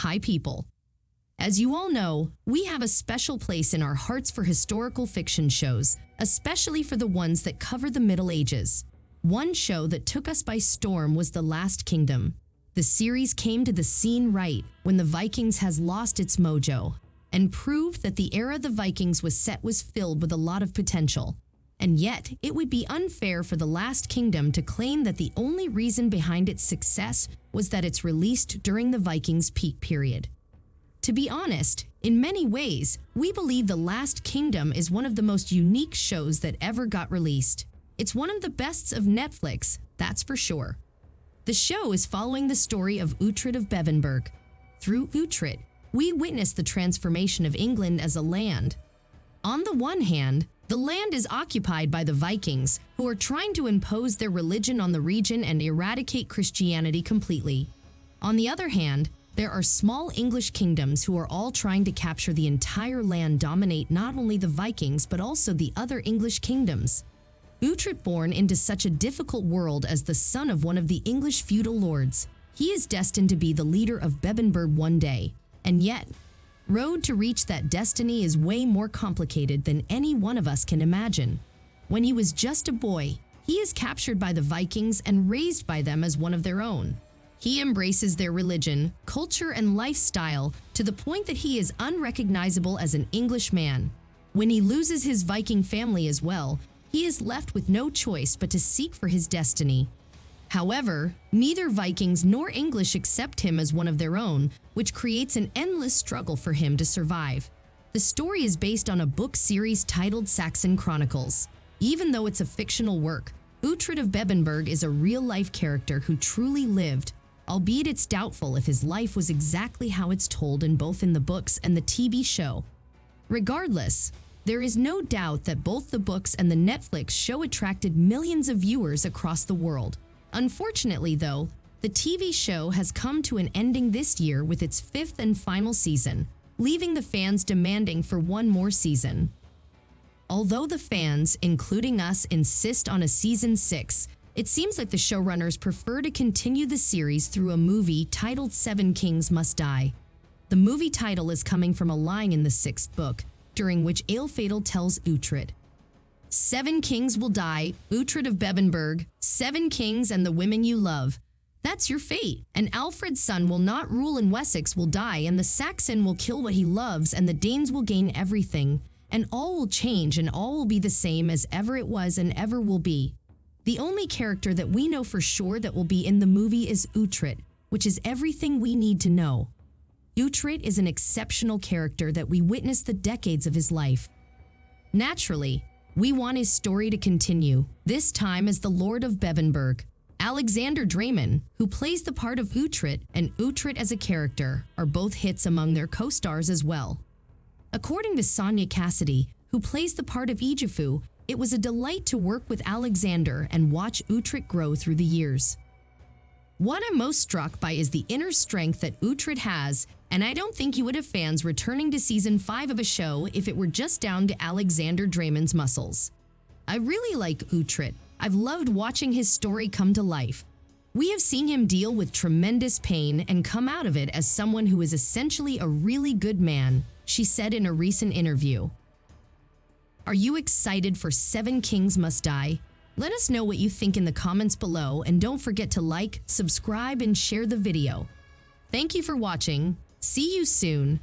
Hi people. As you all know, we have a special place in our hearts for historical fiction shows, especially for the ones that cover the Middle Ages. One show that took us by storm was The Last Kingdom. The series came to the scene right when the Vikings has lost its mojo and proved that the era the Vikings was set was filled with a lot of potential. And yet, it would be unfair for The Last Kingdom to claim that the only reason behind its success was that it's released during the Vikings' peak period. To be honest, in many ways, we believe The Last Kingdom is one of the most unique shows that ever got released. It's one of the bests of Netflix, that's for sure. The show is following the story of Uhtred of Bebbanburg. Through Uhtred, we witness the transformation of England as a land. On the one hand, the land is occupied by the Vikings, who are trying to impose their religion on the region and eradicate Christianity completely. On the other hand, there are small English kingdoms who are all trying to capture the entire land, dominate not only the Vikings but also the other English kingdoms. Uhtred, born into such a difficult world as the son of one of the English feudal lords, he is destined to be the leader of Bebbanburg one day. And yet, road to reach that destiny is way more complicated than any one of us can imagine. When he was just a boy, he is captured by the Vikings and raised by them as one of their own. He embraces their religion, culture, and lifestyle to the point that he is unrecognizable as an English man. When he loses his Viking family as well, he is left with no choice but to seek for his destiny. However, neither Vikings nor English accept him as one of their own, which creates an endless struggle for him to survive. The story is based on a book series titled Saxon Chronicles. Even though it's a fictional work, Uhtred of Bebbanburg is a real-life character who truly lived, albeit it's doubtful if his life was exactly how it's told in both in the books and the TV show. Regardless, there is no doubt that both the books and the Netflix show attracted millions of viewers across the world. Unfortunately, though, the TV show has come to an ending this year with its 5th and final season, leaving the fans demanding for one more season. Although the fans, including us, insist on a season 6, it seems like the showrunners prefer to continue the series through a movie titled 7 Kings Must Die. The movie title is coming from a line in the 6th book, during which Uhtred tells Uhtred, 7 kings will die, Uhtred of Bebbanburg, 7 kings and the women you love. That's your fate, and Alfred's son will not rule and Wessex will die, and the Saxon will kill what he loves, and the Danes will gain everything, and all will change, and all will be the same as ever it was and ever will be. The only character that we know for sure that will be in the movie is Uhtred, which is everything we need to know. Uhtred is an exceptional character that we witness the decades of his life. Naturally, we want his story to continue, this time as the Lord of Bebbanburg. Alexander Draymond, who plays the part of Uhtred, and Uhtred as a character, are both hits among their co-stars as well. According to Sonia Cassidy, who plays the part of Ejifu, it was a delight to work with Alexander and watch Uhtred grow through the years. What I'm most struck by is the inner strength that Uhtred has, and I don't think you would have fans returning to season 5 of a show if it were just down to Alexander Draymond's muscles. I really like Uhtred. I've loved watching his story come to life. We have seen him deal with tremendous pain and come out of it as someone who is essentially a really good man, she said in a recent interview. Are you excited for 7 Kings Must Die? Let us know what you think in the comments below, and don't forget to like, subscribe, and share the video. Thank you for watching. See you soon.